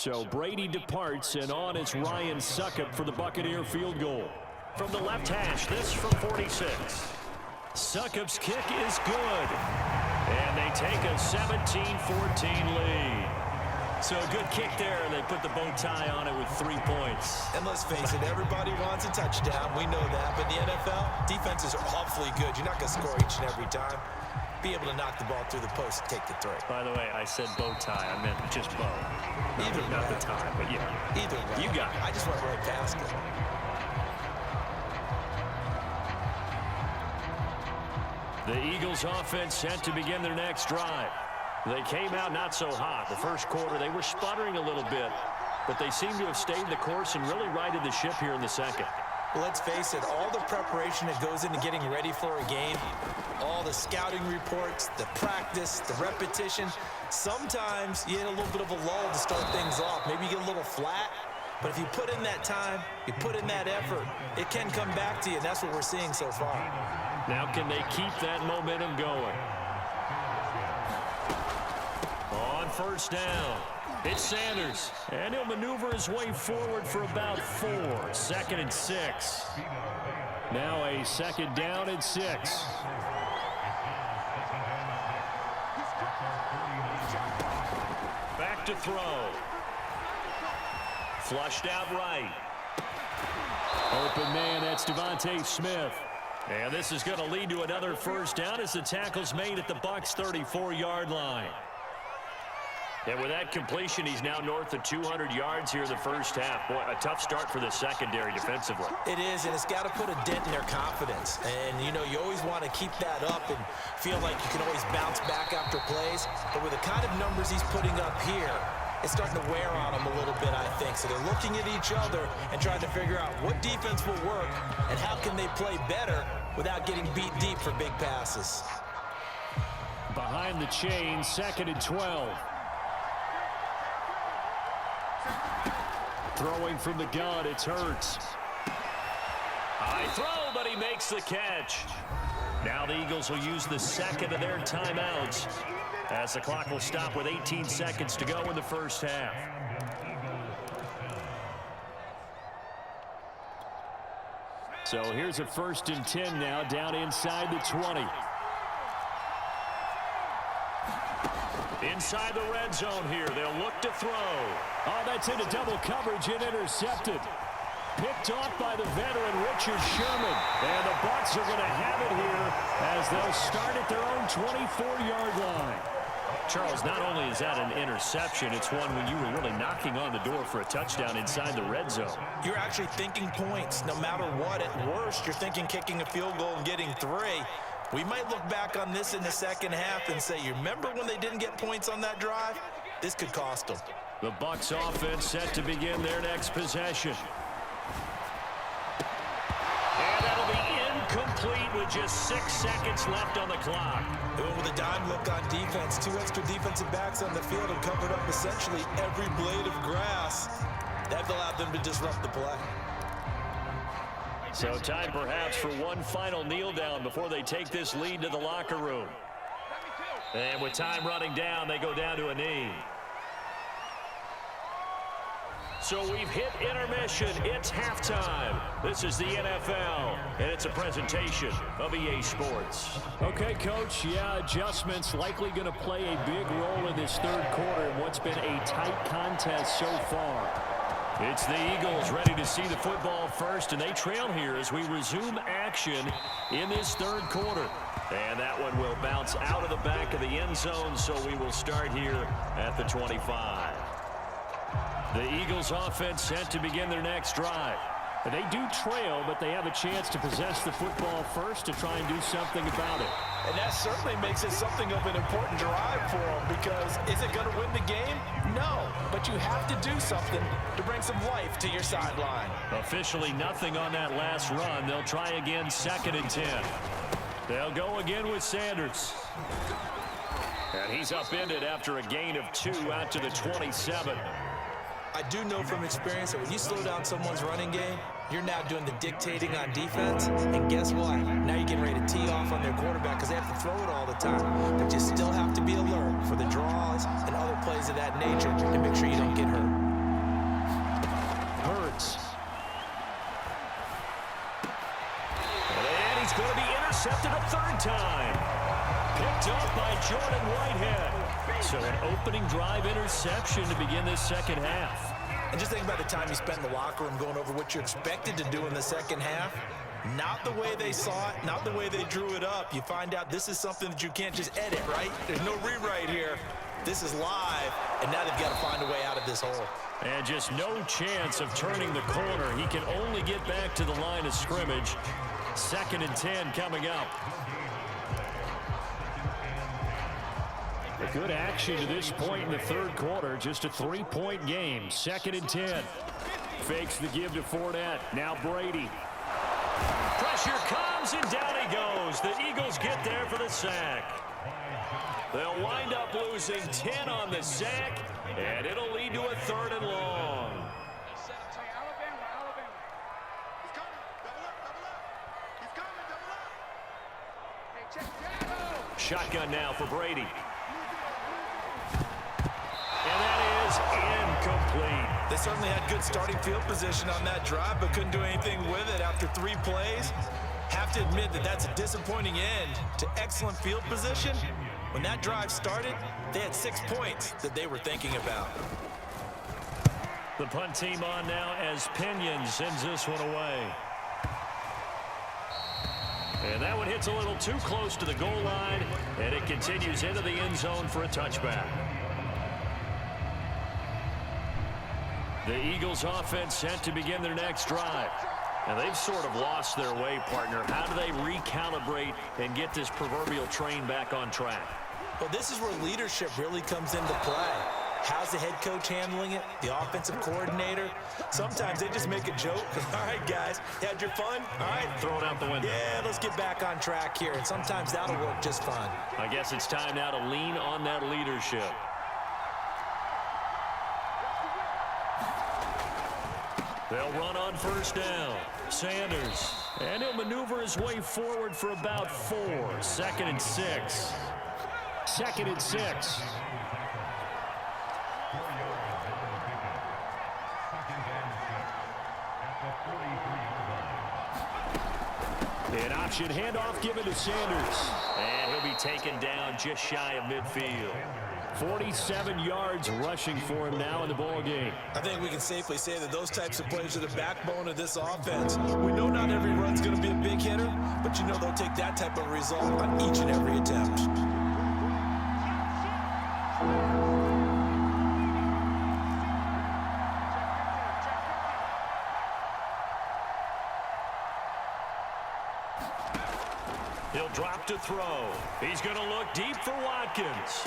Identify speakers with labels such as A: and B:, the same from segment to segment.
A: So Brady departs, and on is Ryan Succop for the Buccaneer field goal. From the left hash, this from 46. Succop's kick is good. And they take a 17-14 lead. So a good kick there, and they put the bow tie on it with 3 points.
B: And let's face it, everybody wants a touchdown. We know that. But in the NFL, defenses are awfully good. You're not going to score each and every time. Be able to knock the ball through the post and take the throw.
A: By the way, I said bow tie. I meant just bow.
B: Either
A: not
B: way.
A: the tie, but yeah.
B: Either way.
A: You got it.
B: I just went right past it.
A: The Eagles offense set to begin their next drive. They came out not so hot. The first quarter, they were sputtering a little bit, but they seem to have stayed the course and really righted the ship here in the second.
B: Well, let's face it, all the preparation that goes into getting ready for a game, all the scouting reports, the practice, the repetition, sometimes you hit a little bit of a lull to start things off. Maybe you get a little flat, but if you put in that time, you put in that effort, it can come back to you, and that's what we're seeing so far.
A: Now can they keep that momentum going? On first down, it's Sanders, and he'll maneuver his way forward for about 4. 2nd and 6. Now a 2nd down and 6. Back to throw. Flushed out right. Open man, that's Devontae Smith. And this is going to lead to another first down as the tackle's made at the Bucs' 34-yard line. And with that completion, he's now north of 200 yards here in the first half. Boy, a tough start for the secondary defensively.
B: It is, and it's got to put a dent in their confidence. And, you know, you always want to keep that up and feel like you can always bounce back after plays. But with the kind of numbers he's putting up here, it's starting to wear on them a little bit, I think. So they're looking at each other and trying to figure out what defense will work and how can they play better without getting beat deep for big passes.
A: Behind the chain, 2nd and 12. Throwing from the gun, it's Hurts. High throw, but he makes the catch. Now the Eagles will use the second of their timeouts as the clock will stop with 18 seconds to go in the first half. So here's a 1st and 10 now, down inside the 20. Inside the red zone here, they'll look to throw. Oh, that's into double coverage and intercepted. Picked off by the veteran Richard Sherman. And the Bucs are going to have it here as they'll start at their own 24-yard line. Charles, not only is that an interception, it's one when you were really knocking on the door for a touchdown inside the red zone.
B: You're actually thinking points no matter what. At worst, you're thinking kicking a field goal and getting 3. We might look back on this in the second half and say, you remember when they didn't get points on that drive? This could cost them.
A: The Bucs offense set to begin their next possession. And that'll be incomplete with just 6 seconds left on the clock.
B: They went with a dime look on defense. 2 extra defensive backs on the field and covered up essentially every blade of grass. That allowed them to disrupt the play.
A: So time perhaps for one final kneel down before they take this lead to the locker room. And with time running down, they go down to a knee. So we've hit intermission. It's halftime. This is the NFL, and it's a presentation of EA Sports. Okay, Coach, yeah, adjustments likely going to play a big role in this third quarter in what's been a tight contest so far. It's the Eagles ready to see the football first, and they trail here as we resume action in this third quarter. And that one will bounce out of the back of the end zone, so we will start here at the 25. The Eagles offense set to begin their next drive. They do trail, but they have a chance to possess the football first to try and do something about it.
B: And that certainly makes it something of an important drive for them, because is it going to win the game? No, but you have to do something to bring some life to your sideline.
A: Officially nothing on that last run. They'll try again, 2nd and 10. They'll go again with Sanders. And he's upended after a gain of 2 out to the 27.
B: I do know from experience that when you slow down someone's running game, you're now doing the dictating on defense. And guess what? Now you're getting ready to tee off on their quarterback because they have to throw it all the time. But you still have to be alert for the draws and other plays of that nature to make sure you don't get hurt.
A: intercepted a third time. Picked up by Jordan Whitehead. So an opening drive interception to begin this second half.
B: And just think about the time you spent in the locker room going over what you expected to do in the second half. Not the way they saw it, not the way they drew it up. You find out this is something that you can't just edit, right? There's no rewrite here. This is live, and now they've got to find a way out of this hole.
A: And just no chance of turning the corner. He can only get back to the line of scrimmage. 2nd and 10 coming up. A good action to this point in the third quarter. Just a 3-point game. 2nd and 10. Fakes the give to Fournette. Now Brady. Pressure comes, and down he goes. The Eagles get there for the sack. They'll wind up losing 10 on the sack, and it'll lead to a 3rd and long. Shotgun now for Brady. And that is incomplete.
B: They certainly had good starting field position on that drive, but couldn't do anything with it after 3 plays. Have to admit that that's a disappointing end to excellent field position. When that drive started, they had 6 points that they were thinking about.
A: The punt team on now as Pinion sends this one away. And that one hits a little too close to the goal line, and it continues into the end zone for a touchback. The Eagles offense set to begin their next drive. And they've sort of lost their way, partner. How do they recalibrate and get this proverbial train back on track?
B: Well, this is where leadership really comes into play. How's the head coach handling it? The offensive coordinator? Sometimes they just make a joke. All right, guys, you had your fun? All right.
A: Throw it out the window.
B: Yeah, let's get back on track here. And sometimes that'll work just fine.
A: I guess it's time now to lean on that leadership. They'll run on first down. Sanders. And he'll maneuver his way forward for about 4. 2nd and 6. 2nd and 6. An option handoff given to Sanders. And he'll be taken down just shy of midfield. 47 yards rushing for him now in the ball game.
B: I think we can safely say that those types of plays are the backbone of this offense. We know not every run's going to be a big hitter, but you know they'll take that type of result on each and every attempt.
A: He'll drop to throw. He's going to look deep for Watkins.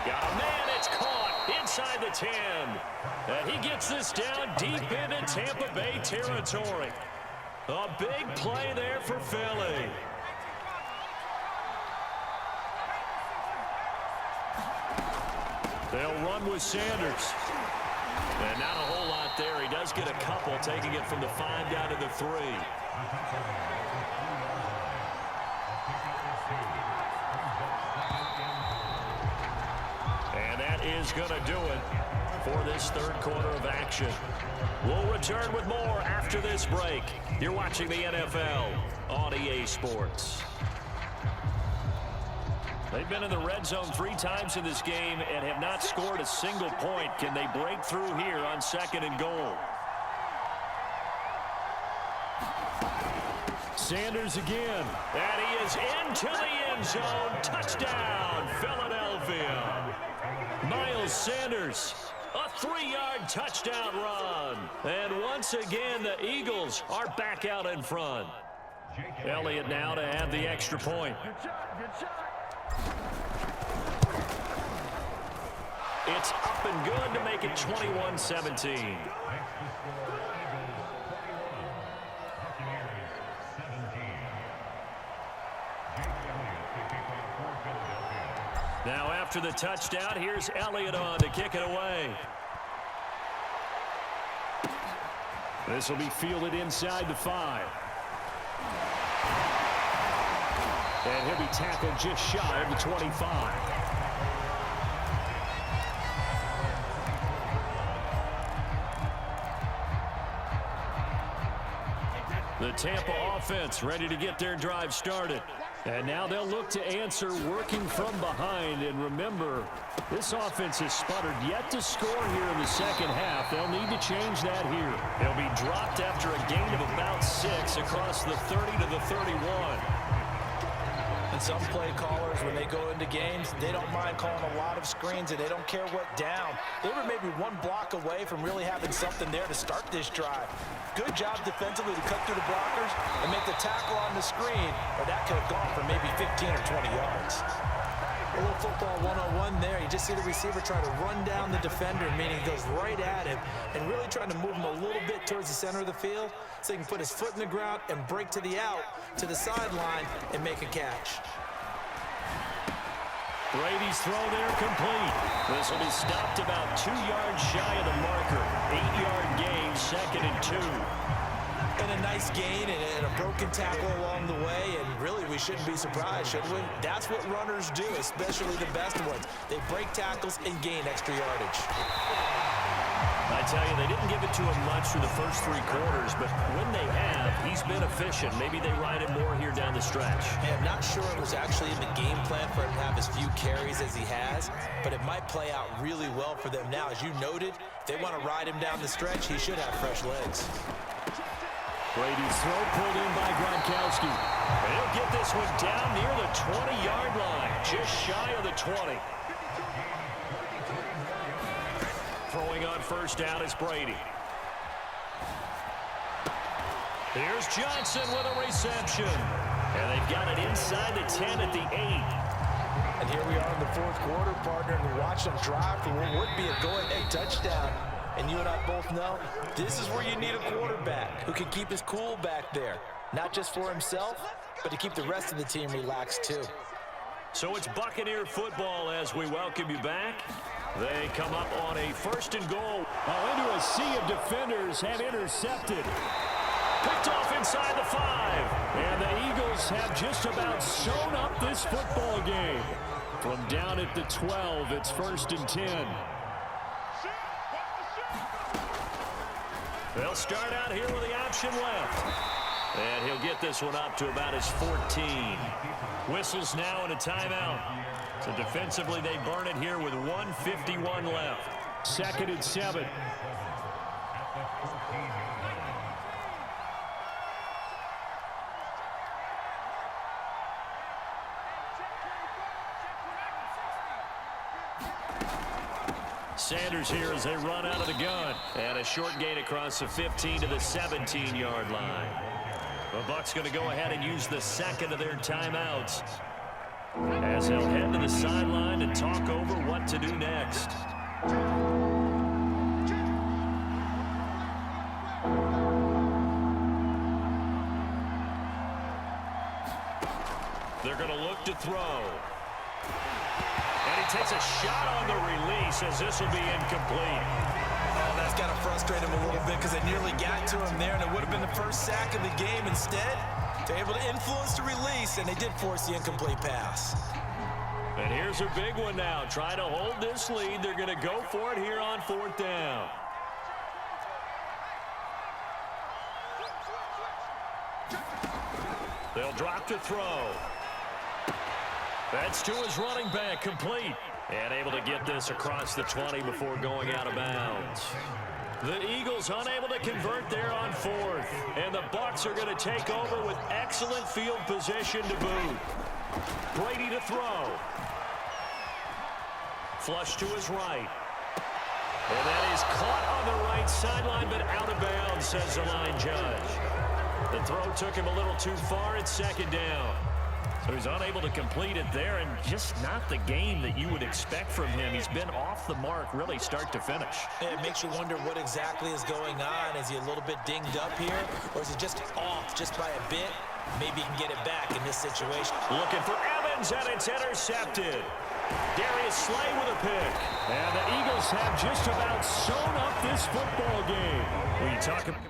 A: Got a man, it's caught inside the 10. And he gets this down deep into Tampa Bay territory. A big play there for Philly. They'll run with Sanders. And not a whole lot there. He does get a couple, taking it from the 5 down to the 3. Is going to do it for this third quarter of action. We'll return with more after this break. You're watching the NFL on EA Sports. They've been in the red zone 3 times in this game and have not scored a single point. Can they break through here on 2nd and goal? Sanders again. And he is into the end zone. Touchdown, Philadelphia. Miles Sanders, a 3-yard touchdown run. And once again, the Eagles are back out in front. Elliott now to add the extra point. It's up and good to make it 21-17. Now after the touchdown, here's Elliott on to kick it away. This will be fielded inside the 5. And he'll be tackled just shy of the 25. The Tampa offense ready to get their drive started. And now they'll look to answer working from behind. And remember, this offense has sputtered yet to score here in the second half. They'll need to change that here. They'll be dropped after a gain of about 6 across the 30 to the 31.
B: And some play callers, when they go into games, they don't mind calling a lot of screens, and they don't care what down. They were maybe one block away from really having something there to start this drive. Good job defensively to cut through the blockers and make the tackle on the screen, or that could have gone for maybe 15 or 20 yards. A little football 101 there. You just see the receiver try to run down the defender, meaning he goes right at him, and really trying to move him a little bit towards the center of the field so he can put his foot in the ground and break to the out, to the sideline, and make a catch.
A: Brady's throw there complete. This will be stopped about 2 yards shy of the marker. 8-yard gain, 2nd and 2.
B: And a nice gain and a broken tackle along the way, and really we shouldn't be surprised, should we? That's what runners do, especially the best ones. They break tackles and gain extra yardage.
A: I tell you, they didn't give it to him much through the first 3 quarters, but when they have, he's been efficient. Maybe they ride him more here down the stretch.
B: Hey, I'm not sure it was actually in the game plan for him to have as few carries as he has, but it might play out really well for them now. As you noted, if they want to ride him down the stretch, he should have fresh legs.
A: Brady's throw pulled in by Gronkowski. And he'll get this one down near the 20-yard line, just shy of the 20. Throwing on first down is Brady. Here's Johnson with a reception. And they've got it inside the 10 at the 8.
B: And here we are in the 4th quarter, partner, and we watch them drive for what would be a go-ahead touchdown. And you and I both know this is where you need a quarterback who can keep his cool back there. Not just for himself, but to keep the rest of the team relaxed too.
A: So it's Buccaneer football as we welcome you back. They come up on a 1st and goal. Into a sea of defenders have intercepted. Picked off inside the 5. And the Eagles have just about sewn up this football game. From down at the 12, it's 1st and 10. They'll start out here with the option left. And he'll get this one up to about his 14. Whistles now and a timeout. So defensively, they burn it here with 1:51 left. 2nd and 7. Sanders here as they run out of the gun. And a short gain across the 15 to the 17-yard line. The Bucs going to go ahead and use the 2nd of their timeouts, as they'll head to the sideline to talk over what to do next. They're going to look to throw. And he takes a shot on the release as this will be incomplete.
B: Oh, that's got to frustrate him a little bit because they nearly got to him there, and it would have been the first sack of the game. Instead, they're able to influence the release, and they did force the incomplete pass.
A: And here's a big one now. Trying to hold this lead. They're going to go for it here on 4th down. They'll drop to throw. That's to his running back, complete. And able to get this across the 20 before going out of bounds. The Eagles unable to convert there on 4th. And the Bucs are going to take over with excellent field position to boot. Brady to throw. Flush to his right. And that is caught on the right sideline, but out of bounds, says the line judge. The throw took him a little too far at 2nd down. So he's unable to complete it there, and just not the game that you would expect from him. He's been off the mark, really, start to finish.
B: It makes you wonder what exactly is going on. Is he a little bit dinged up here, or is he just off just by a bit? Maybe he can get it back in this situation.
A: Looking for Evans, and it's intercepted. Darius Slay with a pick. And the Eagles have just about sewn up this football game. We talk about